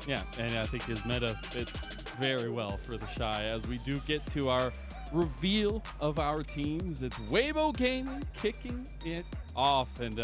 Yeah, and I think his meta fits very well for the Shy. As we do get to our reveal of our teams, it's Wbg Gaming kicking it off, and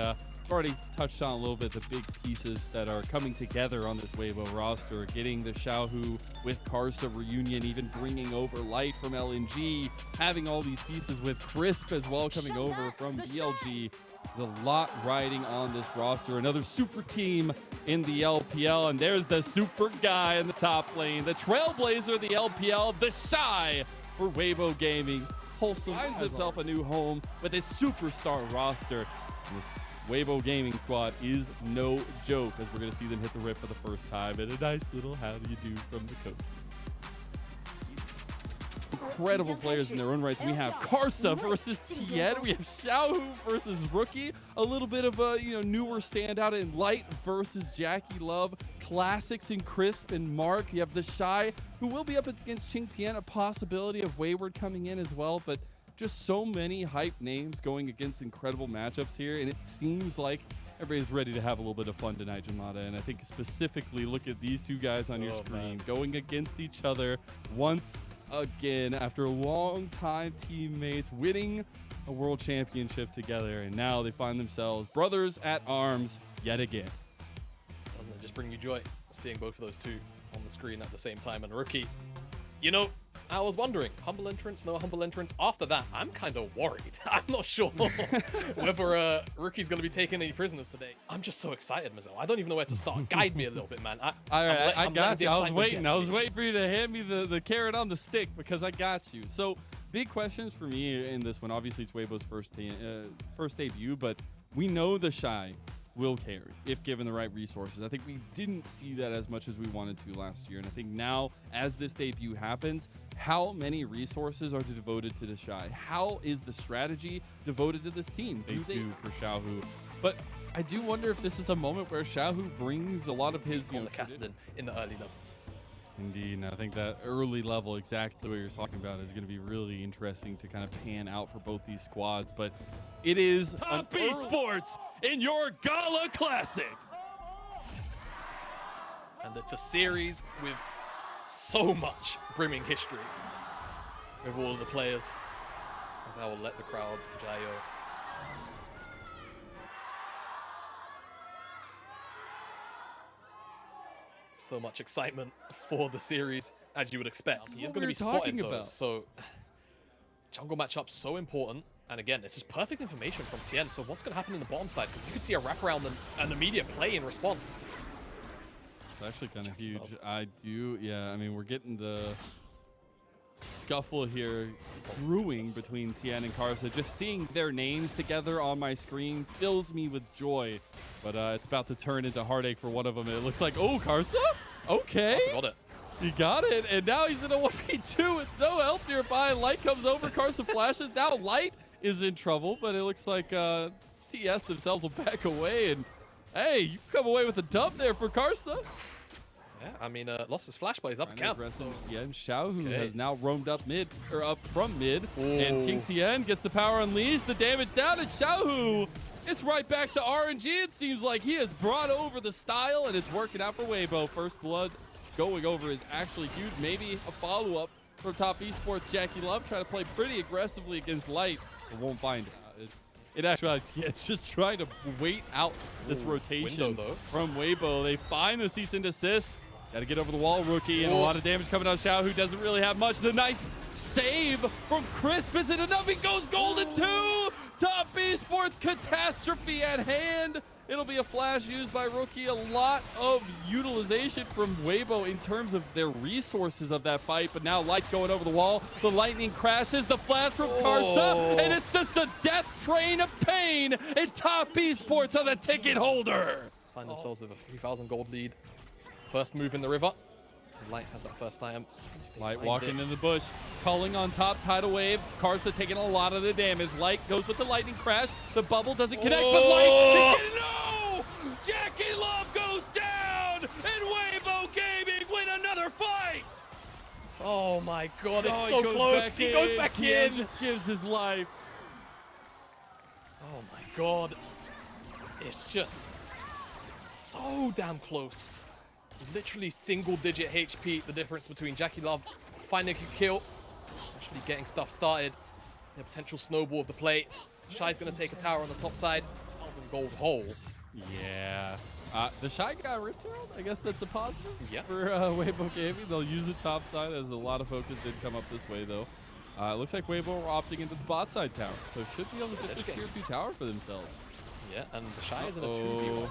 already touched on a little bit the big pieces that are coming together on this Wbg roster, getting the Xiaohu with Karsa reunion, even bringing over Light from LNG, having all these pieces with Crisp as well coming over from BLG. There's a lot riding on this roster. Another super team in the LPL, and there's the super guy in the top lane, the trailblazer of the LPL, the Shy for Wbg Gaming. Wholesome finds himself a new home with a superstar roster. And this Wbg Gaming squad is no joke, as we're going to see them hit the rip for the first time. And a nice little how do you do from the coach. Incredible players in their own rights. We have Karsa versus Tien. We have Xiaohu versus Rookie. A little bit of a newer standout in Light versus Jackie Love. Classics in Crisp and Mark. You have the Shy, who will be up against Ching Tien. A possibility of Wayward coming in as well, but just so many hype names going against incredible matchups here, and it seems like everybody's ready to have a little bit of fun tonight, Jamada. And I think specifically look at these two guys on your screen going against each other once again after a long time teammates, winning a world championship together, and now they find themselves brothers at arms yet again. Doesn't it just bring you joy seeing both of those two on the screen at the same time? And Rookie, I was wondering, humble entrance, no humble entrance. After that, I'm kind of worried. I'm not sure whether Rookie's going to be taking any prisoners today. I'm just so excited, Mizzle. I don't even know where to start. Guide me a little bit, man. I got you. I was waiting for you to hand me the carrot on the stick, because I got you. So, big questions for me in this one. Obviously, it's Webo's first debut, but we know the Shy will carry if given the right resources. I think we didn't see that as much as we wanted to last year, and I think now, as this debut happens, how many resources are devoted to the Shy? How is the strategy devoted to this team? They do for Xiaohu, but I do wonder if this is a moment where Xiaohu brings a lot of his on the Cassidon in the early levels. Indeed, and I think that early level, exactly what you're talking about, is going to be really interesting to kind of pan out for both these squads. But it is Top Esports in your Gala Classic. And it's a series with so much brimming history with all of the players. As I will let the crowd gyro. So much excitement for the series, as you would expect. He is going to be spotting those. So, jungle matchup so important. And again, this is perfect information from Tien. So what's going to happen in the bottom side? Because you could see a wraparound and immediate play in response. It's actually kind of huge. I mean, we're getting the scuffle here brewing between Tien and Karsa. Just seeing their names together on my screen fills me with joy. But it's about to turn into heartache for one of them. It looks like, oh, Karsa? Okay. Karsa got it. He got it, and now he's in a 1v2 with no help nearby. Light comes over, Karsa flashes. Now Light is in trouble, but it looks like TS themselves will back away. And hey, you come away with a dub there for Karsa. Yeah, I mean, lost his flash, but he's up camp. So. Yeah, and Xiaohu has now roamed up mid, or up from mid. Ooh. And Ching Tien gets the power unleashed, the damage down, and Xiaohu, it's right back to RNG. It seems like he has brought over the style, and it's working out for Wbg. First blood going over is actually huge. Maybe a follow-up for Top Esports. Jackie Love trying to play pretty aggressively against Light, but won't find it. In actuality, it's just trying to wait out this rotation from Wbg. They find the cease and desist. Got to get over the wall, Rookie, and a lot of damage coming on Xiao, who doesn't really have much. The nice save from Crisp. Is it enough? He goes golden too! Top Esports catastrophe at hand. It'll be a flash used by Rookie. A lot of utilization from Wbg in terms of their resources of that fight, but now Light's going over the wall. The lightning crashes, the flash from Karsa, and it's just a death train of pain, and Top Esports are the ticket holder. Find themselves with a 3,000 gold lead. First move in the river. Light has that first time. Light walking in the bush, calling on top, tidal wave. Karsa taking a lot of the damage. Light goes with the lightning crash. The bubble doesn't connect, but Light is no! Jackie Love goes down, and Wbg Gaming win another fight. Oh my God, it's so close. He goes back in. He just gives his life. Oh my God. It's just so damn close. literally single-digit HP, the difference between Jackie Love finding a kill, actually getting stuff started. A potential snowball of the play. Shy's going to take a tower on the top side. 1,000 gold hole. Yeah. The Shy got retailed. I guess that's a positive for Wbg Gaming. They'll use it top side as a lot of focus did come up this way, though. It looks like Weibo are opting into the bot side tower, so should be able to get this tier 2 tower for themselves. Yeah, and the Shy is in a 2v1.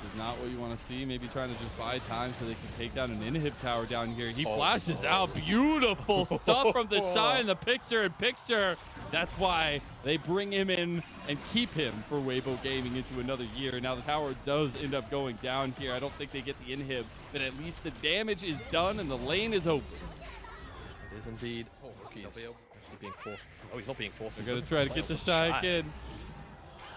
Is not what you want to see. Maybe trying to just buy time so they can take down an inhib tower down here. He flashes out. Beautiful stuff from the Shy in the picture. That's why they bring him in and keep him for Wbg Gaming into another year. Now the tower does end up going down here. I don't think they get the inhib, but at least the damage is done and the lane is open. It is indeed. Oh, Rookie's actually being forced. Oh, he's not being forced. They're going to try to get the Shy again.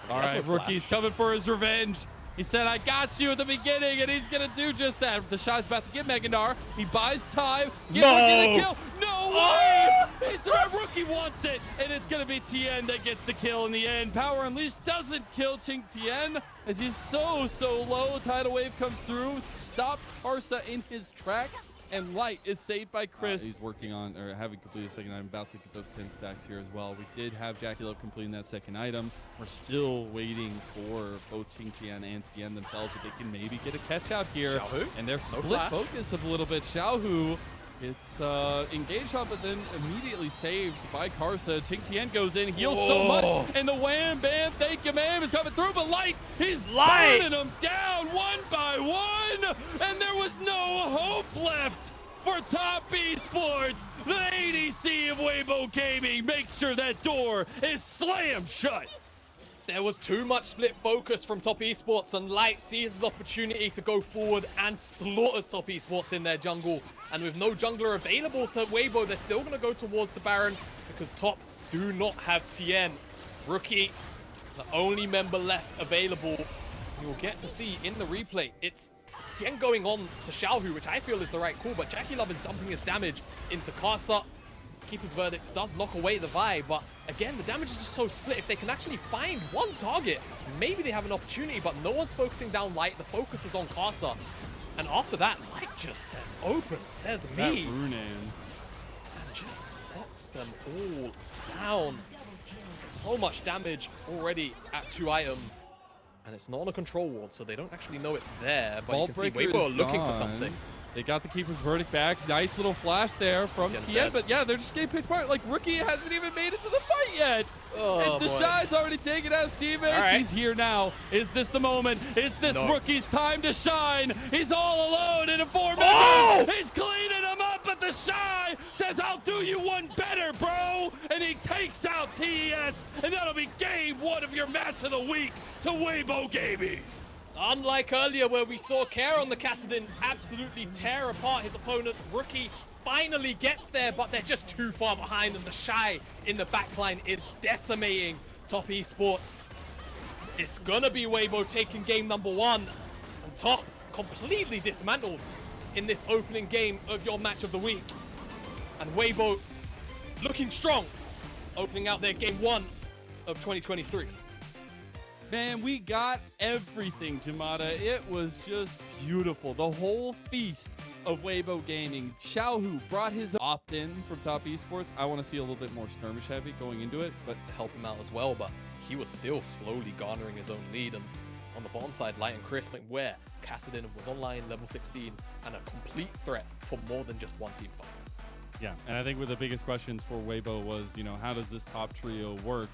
All right, Rookie's coming for his revenge. He said, I got you at the beginning, and he's going to do just that. The Shy's about to get Meganar. He buys time. Get the kill. No way! He's right. Rookie wants it, and it's going to be Tien that gets the kill in the end. Power Unleashed doesn't kill Ching Tien as he's so low. Tidal Wave comes through, stops Karsa in his tracks, and Light is saved by Chris. He's working on, or having completed a second item, about to get those 10 stacks here as well. We did have Jackie Love completing that second item. We're still waiting for both Ching Tien and Tien themselves, but they can maybe get a catch out here. Xiaohu? And they're split focus a little bit. Xiaohu gets engaged on, but then immediately saved by Karsa. Ching Tien goes in, heals so much, and the wham bam, thank you ma'am, is coming through, but Light, he's burning them down one by one, and there was no hope left for Top Esports. The ADC of Wbg Gaming makes sure that door is slammed shut. There was too much split focus from Top Esports, and Light sees his opportunity to go forward and slaughters Top Esports in their jungle. And with no jungler available to Weibo, they're still going to go towards the Baron because Top do not have Tien. Rookie, the only member left available. You'll get to see in the replay, it's Tien going on to Xiaohu, which I feel is the right call, but Jackie Love is dumping his damage into Karsa. Keeper's Verdict does knock away the vibe, but again, the damage is just so split. If they can actually find one target, maybe they have an opportunity, but no one's focusing down Light. The focus is on Karsa. And after that, Light just says, open, says me. That Runan. And just knocks them all down. So much damage already at 2 items. And it's not on a control ward, so they don't actually know it's there, but you can see Weibo are looking for something. They got the Keeper's Verdict back. Nice little flash there from Tien, but yeah, they're just getting picked apart. Like, Rookie hasn't even made it to the fight yet. And the Shy's already taken out his teammates. He's here now. Is this the moment? Is this Rookie's time to shine? He's all alone in a 4 members. He's cleaning them up, but the Shy says, I'll do you one better, bro. And he takes out TES, and that'll be game 1 of your match of the week to Wbg Gaming. Unlike earlier where we saw Care on the Kassadin absolutely tear apart his opponents, Rookie finally gets there, but they're just too far behind, and the Shy in the backline is decimating Top Esports. It's gonna be Weibo taking game number 1, and Top completely dismantled in this opening game of your match of the week. And Weibo looking strong, opening out their game 1 of 2023. Man, we got everything, Jamada. It was just beautiful. The whole feast of Wbg Gaming. Xiaohu brought his opt-in from Top Esports. I want to see a little bit more skirmish heavy going into it, but to help him out as well, but he was still slowly garnering his own lead. And on the bottom side, Light and Chris, where Kassadin was online, level 16, and a complete threat for more than just one team fight. Yeah, and I think one of the biggest questions for Weibo was, how does this top trio work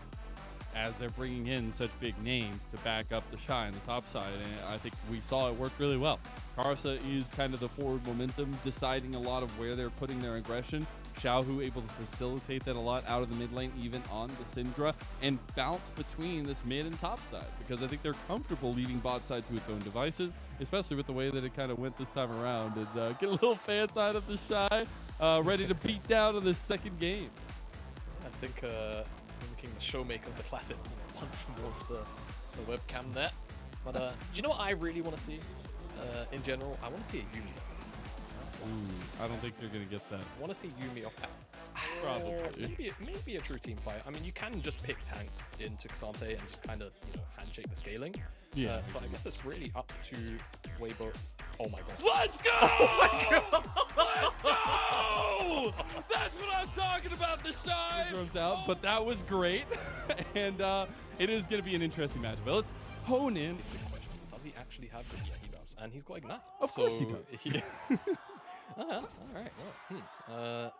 as they're bringing in such big names to back up the Shy on the top side? And I think we saw it work really well. Karsa is kind of the forward momentum, deciding a lot of where they're putting their aggression. Xiaohu able to facilitate that a lot out of the mid lane, even on the Syndra, and bounce between this mid and top side, because I think they're comfortable leaving bot side to its own devices, especially with the way that it kind of went this time around. And get a little fan side of the Shy, ready to beat down in this second game. I think mimicking the showmaker of the classic, punch towards the webcam there. But do you know what I really want to see in general? I want to see a Yumi. I don't think they're going to get that. I want to see Yumi off that. Probably. Maybe a true team fight. I mean, you can just pick tanks into Xante and just kind of handshake the scaling. Yeah. So I guess it's really up to Weibo Oh my god. Let's go! Let's go! That's what I'm talking about, the shine. Throws out, but that was great. And it is going to be an interesting matchup. But let's hone in. Does he actually have the? Yeah, he does. And he's got Ignite. Of course he does. All right. Well,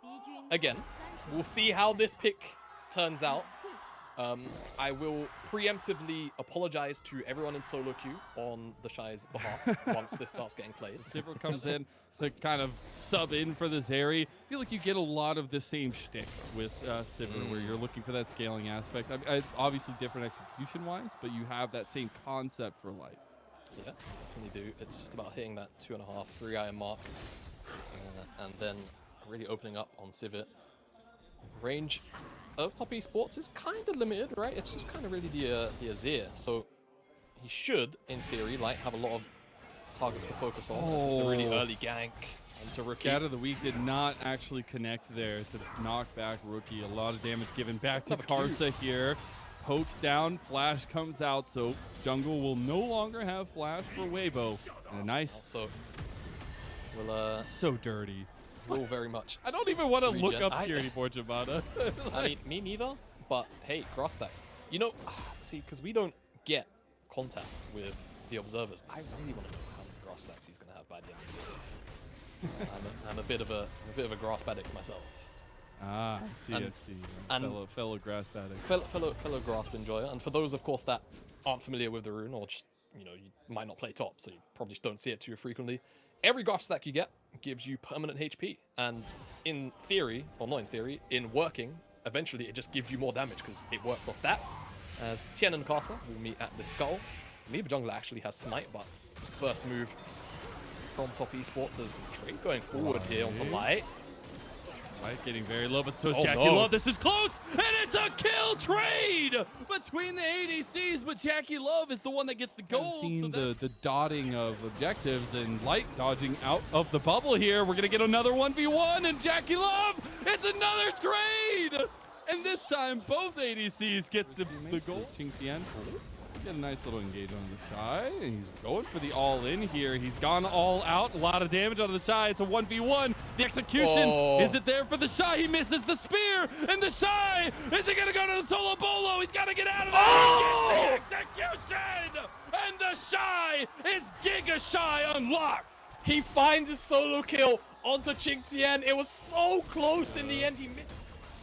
again, we'll see how this pick turns out. I will preemptively apologize to everyone in solo queue on the Shy's behalf once this starts getting played. Sivir comes in to kind of sub in for the Zeri. I feel like you get a lot of the same shtick with Sivir, where you're looking for that scaling aspect. Obviously different execution-wise, but you have that same concept for Light. Yeah, definitely do. It's just about hitting that 2.5, 3 iron mark, and then really opening up on Sivir. Range of top esports is kind of limited, right? It's just kind of really the Azir. So he should, in theory, like have a lot of targets to focus on. It's a really early gank onto Rookie. Scat of the Week did not actually connect there to knock back Rookie. A lot of damage given back to Karsa here. Pokes down, flash comes out, so jungle will no longer have flash for Weibo. And a nice. So we'll so dirty. Will very much. I don't even want to look up here anymore, Jamada. I mean, me neither. But hey, grass stacks. You know, see, because we don't get contact with the observers. I really want to know how many grass stacks he's going to have by the end of the day. I'm a bit of a grass addict myself. Ah, I see. And fellow grass addict. Fellow grasp enjoyer. And for those, of course, that aren't familiar with the rune, or just, you might not play top, so you probably don't see it too frequently. Every grass stack you get gives you permanent HP, and in theory, or not in theory, in working, eventually it just gives you more damage because it works off that. As Tien and Karsa will meet at the skull. Neither jungler actually has Smite, but his first move from top esports is trade going forward here onto Light. Light getting very low, but so is Jackie Love. This is close, and it's a kill trade between the ADCs, but Jackie Love is the one that gets the gold. Seen the dotting of objectives, and Light dodging out of the bubble here. We're going to get another 1v1, and Jackie Love, it's another trade! And this time, both ADCs get the gold. Tien get a nice little engage on the Shy, and he's going for the all-in here. He's gone all out. A lot of damage on the Shy. It's a 1v1. The execution, is it there for the Shy? He misses the spear, and the Shy, is he going to go to the solo bolo? He's got to get out of there. Oh! The execution! And the Shy is Giga Shy unlocked. He finds his solo kill onto Tien. It was so close in the end. He missed.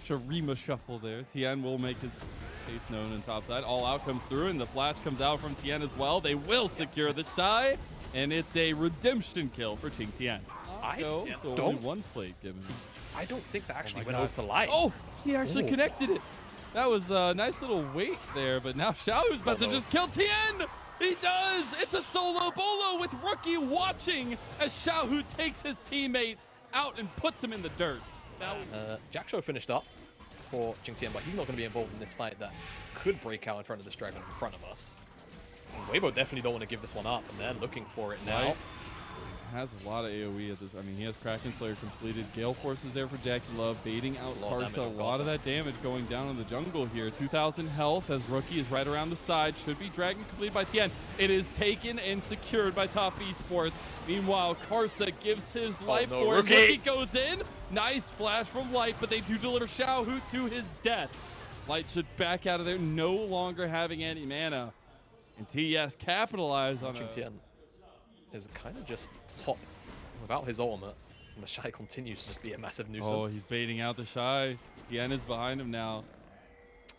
Shurima shuffle there. Tien will make his case known in topside. All out comes through, and the flash comes out from Tien as well. They will secure the Shy, and it's a redemption kill for Tien. So only one plate given. I don't think that actually went over to Light. Oh, he actually connected it. That was a nice little wait there, but now Xiaohu's about to just kill Tien. He does. It's a solo bolo with Rookie watching as Xiaohu takes his teammate out and puts him in the dirt. Now Jackshow finished up for Tien, but he's not going to be involved in this fight that could break out in front of this dragon in front of us. And Weibo definitely don't want to give this one up, and they're looking for it now. Has a lot of AoE at this. I mean, he has Kraken Slayer completed. Gale Force is there for Jackie Love, baiting out Karsa. A lot of that damage going down in the jungle here. 2,000 health as Rookie is right around the side. Should be dragon completed by Tien. It is taken and secured by Top Esports. Meanwhile, Karsa gives his life for it. Rookie goes in. Nice flash from Light, but they do deliver Xiaohu to his death. Light should back out of there, no longer having any mana. And TS capitalize on it. Tien is kind of just top without his ultimate, and the Shy continues to just be a massive nuisance. Oh, he's baiting out the Shy. Tien is behind him now.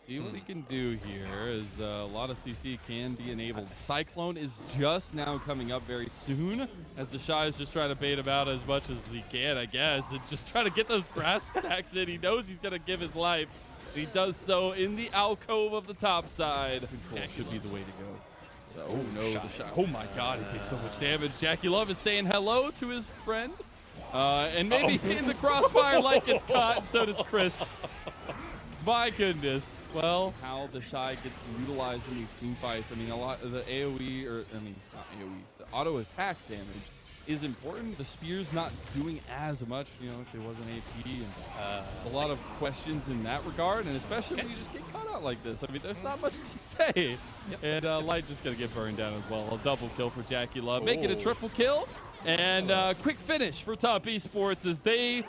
See what he can do here, as a lot of CC can be enabled. Cyclone is just now coming up very soon, as the Shy is just trying to bait him out as much as he can, I guess, and just trying to get those grass stacks in. He knows he's going to give his life. He does so in the alcove of the top side. Control should be the way to go. Oh no, the Shy. Oh my god, he takes so much damage. Jackie Love is saying hello to his friend. And maybe in the crossfire Light gets caught, and so does Chris. My goodness. Well, how the Shy gets utilized in these team fights. I mean, a lot of the AoE, or I mean, not AoE, the auto attack damage is important. The spear's not doing as much, if it wasn't AP, and a lot of questions in that regard, and especially when you just get caught out like this. I mean, there's not much to say. And Light just gonna get burned down as well. A double kill for Jackie Love, make it a triple kill. And quick finish for Top Esports as they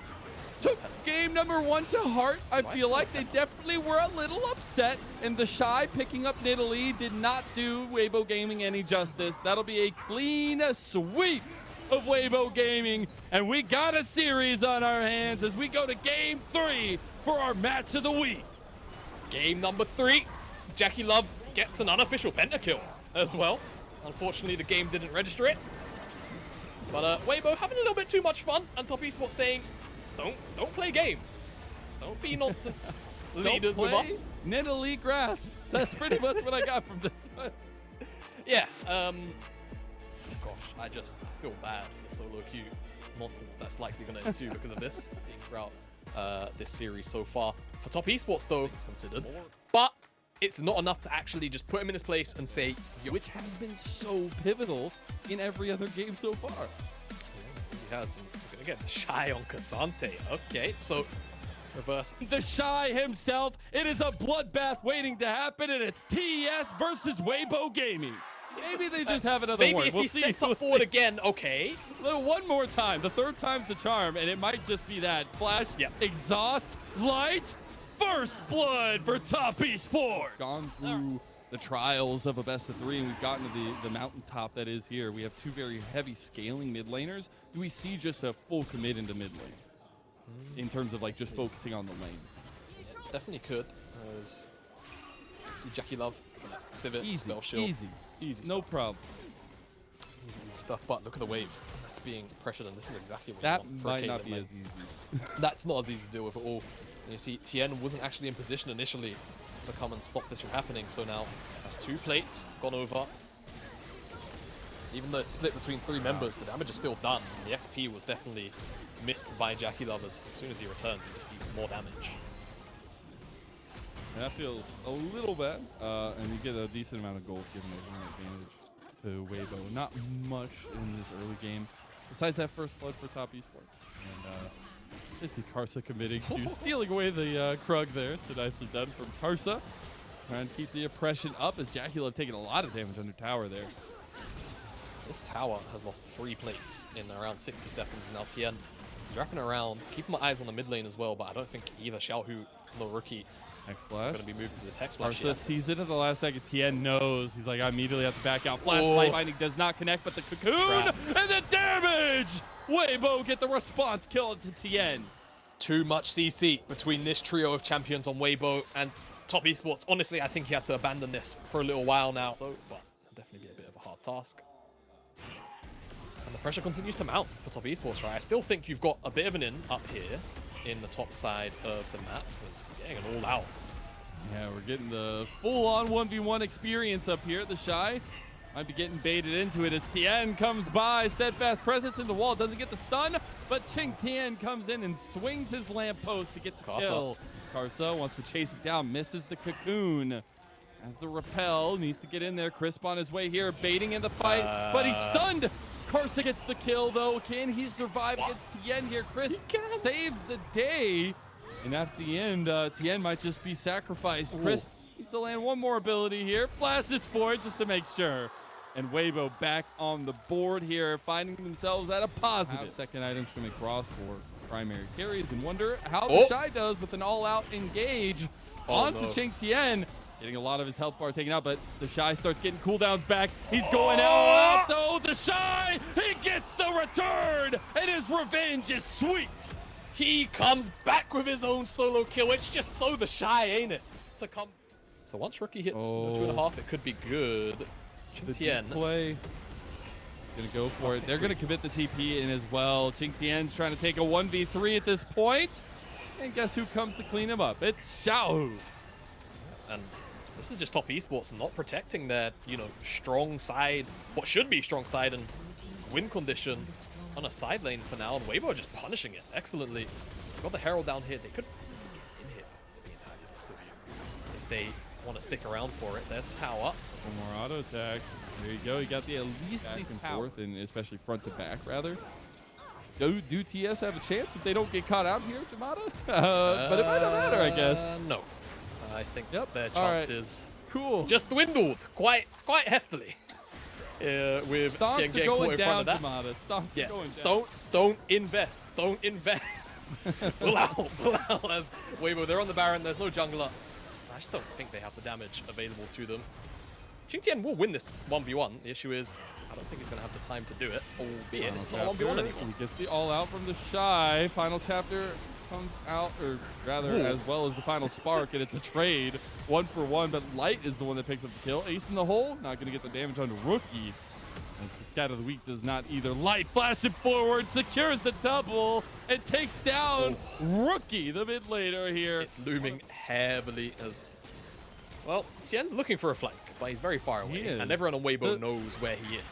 took game number 1 to heart. I feel like they definitely were a little upset, and the Shy picking up Nidalee did not do Weibo Gaming any justice. That'll be a clean sweep of Weibo Gaming, and we got a series on our hands as we go to game 3 for our match of the week. Game number 3, Jackie Love gets an unofficial pentakill as well. Unfortunately, the game didn't register it. But Weibo having a little bit too much fun, and Top Esports saying, don't play games. Don't be nonsense leaders with us. Nidalee grasp. That's pretty much what I got from this one. Yeah, gosh, I just feel bad for the solo queue nonsense that's likely going to ensue because of this throughout this series so far. For Top Esports, though, it's considered, but it's not enough to actually just put him in his place and say, which has been so pivotal in every other game so far. He has. We're going to get Shy on Cassante. Okay, so reverse. The Shy himself. It is a bloodbath waiting to happen, and it's TES versus Weibo Gaming. Maybe they just have another maybe one. If we'll he see. steps up forward again, okay. One more time. The third time's the charm, and it might just be that. Flash, exhaust, light, first blood for Top Esports. Gone through the trials of a best of 3, and we've gotten to the mountaintop that is here. We have 2 very heavy scaling mid laners. Do we see just a full commit into mid lane in terms of like just focusing on the lane? Yeah, definitely could. As see Jackie Love, Civet, Easy, Spell Shield. easy, no problem. Easy stuff, but look at the wave that's being pressured, and this is exactly what That you want for might a not Caitlyn be lane. as easy. That's not as easy to deal with at all. And you see, Tien wasn't actually in position initially to come and stop this from happening, so now has 2 plates gone over. Even though it's split between 3 members, the damage is still done. The XP was definitely missed by Jackie Love as soon as he returns, he just eats more damage. That feels a little bad, and you get a decent amount of gold given an advantage to Weibo. Not much in this early game, besides that first blood for Top Esports. And I see Karsa committing to stealing away the Krug there. So nicely done from Karsa. Trying to keep the oppression up as Jackie Love taking a lot of damage under tower there. This tower has lost 3 plates in around 60 seconds. Now Tien is wrapping around, keeping my eyes on the mid lane as well, but I don't think either Xiaohu nor Rookie Hex Flash. going to be moved to this Hex Flash. Karsa sees it at the last second. Tien knows. He's like, I immediately have to back out. Flashlight binding does not connect, but the cocoon and the damage! Weibo get the response kill to Tien. Too much CC between this trio of champions on Weibo and Top Esports. Honestly, I think you have to abandon this for a little while now. So, but it'll definitely be a bit of a hard task. And the pressure continues to mount for Top Esports, right? I still think you've got a bit of an in up here in the top side of the map. It's getting it all out. Yeah, we're getting the full-on 1v1 experience up here. The Shy might be getting baited into it as Tien comes by. Steadfast presence in the wall. Doesn't get the stun, but Ching Tien comes in and swings his lamppost to get the kill. Karsa wants to chase it down, misses the cocoon. As the repel needs to get in there. Crisp on his way here, baiting in the fight, but he's stunned. Karsa gets the kill, though. Can he survive against Tien here? Crisp saves the day. And at the end, Tien might just be sacrificed. Crisp needs to land one more ability here. Flashes for it just to make sure. And Weibo back on the board here, finding themselves at a positive. Second item's going to cross for primary carries, and wonder how the Shy does with an all-out engage onto Ching Tien. Getting a lot of his health bar taken out, but the Shy starts getting cooldowns back. He's going out though. The Shy, he gets the return, and his revenge is sweet. He comes back with his own solo kill. It's just so the Shy, ain't it? To come. So once Rookie hits 2.5, it could be good. Tien play. Gonna go for it. They're gonna commit the TP in as well. Ching Tien's trying to take a 1v3 at this point. And guess who comes to clean him up? It's Xiaohu. And this is just Top Esports not protecting their, strong side, what should be strong side and win condition on a side lane for now. And Weibo just punishing it excellently. Got the Herald down here. They could in here, to be entirely honest with you, if they want to stick around for it. There's the tower. One more auto attack. There you go. You got the at least back and forth, and especially front to back, rather. Do TS have a chance if they don't get caught out here, Jamada? But it might not matter, I guess. No. I think their chances cool. just dwindled quite heftily. with Stomps Tien are getting going caught in down, front of that. Tamada. Stomps Yeah, are going down. don't invest. Don't invest. Pull out as Weibo. They're on the Baron. There's no jungler. I just don't think they have the damage available to them. Qingtian will win this 1v1. The issue is, I don't think he's going to have the time to do it, albeit it's not 1v1 anymore. He gets the all-out from the Shy. Final chapter comes out, or rather, as well as the final spark, and it's a trade, 1-for-1, but Light is the one that picks up the kill. Ace in the hole, not going to get the damage on Rookie. As the scat of the week does not either. Light flashing forward, secures the double, and takes down Rookie, the mid laner here. It's looming heavily as... Well, Tien's looking for a flank, but he's very far away, and everyone on Weibo knows where he is.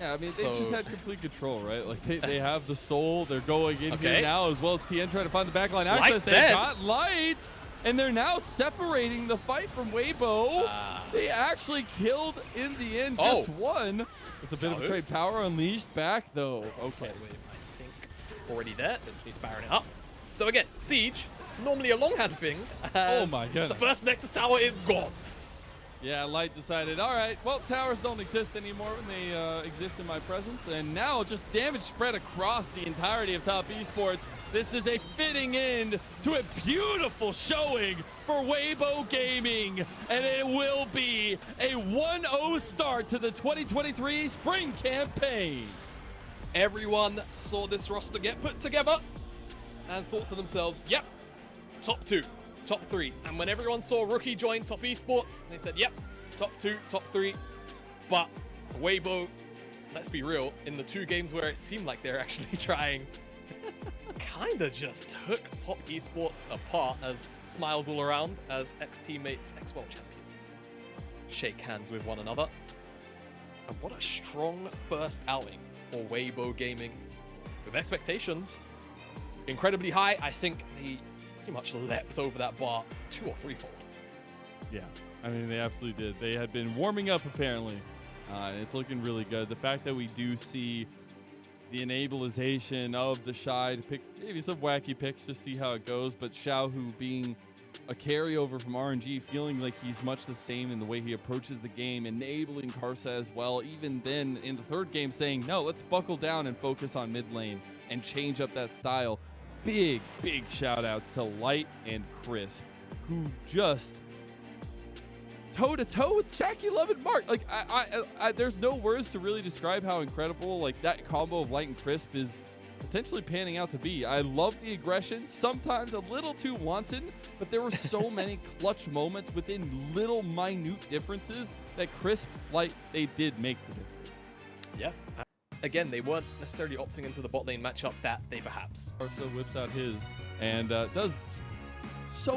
Yeah, I mean, they've just had complete control, right? Like, they have the soul. They're going in here now, as well as Tien trying to find the backline access. They got Light, and they're now separating the fight from Weibo. They actually killed, in the end, just one. It's a bit of a trade. Power unleashed back, though. Okay. I think already there. They just need to Baron it up. So again, Siege, normally a long-hand thing. Oh my goodness. The first Nexus tower is gone. Yeah, Light decided, all right, well, towers don't exist anymore when they exist in my presence. And now just damage spread across the entirety of Top Esports. This is a fitting end to a beautiful showing for Weibo Gaming. And it will be a 1-0 start to the 2023 Spring campaign. Everyone saw this roster get put together and thought to themselves, yep, top 2. Top 3. And when everyone saw Rookie join Top Esports, they said, yep, top 2, top 3. But Weibo, let's be real, in the 2 games where it seemed like they're actually trying, kinda just took Top Esports apart as smiles all around, as ex-teammates, ex-world champions shake hands with one another. And what a strong first outing for Weibo Gaming. With expectations incredibly high, I think they pretty much leapt over that bar 2 or 3-fold. Yeah, I mean, they absolutely did. They had been warming up, apparently, and it's looking really good. The fact that we do see the enableization of the Shy to pick maybe some wacky picks to see how it goes, but Xiaohu being a carryover from RNG, feeling like he's much the same in the way he approaches the game, enabling Karsa as well. Even then, in the 3rd game, saying, no, let's buckle down and focus on mid lane and change up that style. Big shout outs to Light and Crisp, who just toe-to-toe with Jackie Love and Mark. Like, I there's no words to really describe how incredible, like, that combo of Light and Crisp is potentially panning out to be. I love the aggression, sometimes a little too wanton, but there were so many clutch moments within little minute differences that Crisp, Light, they did make the difference. Yeah. Again, they weren't necessarily opting into the bot lane matchup that they perhaps. Karsa whips out his and does so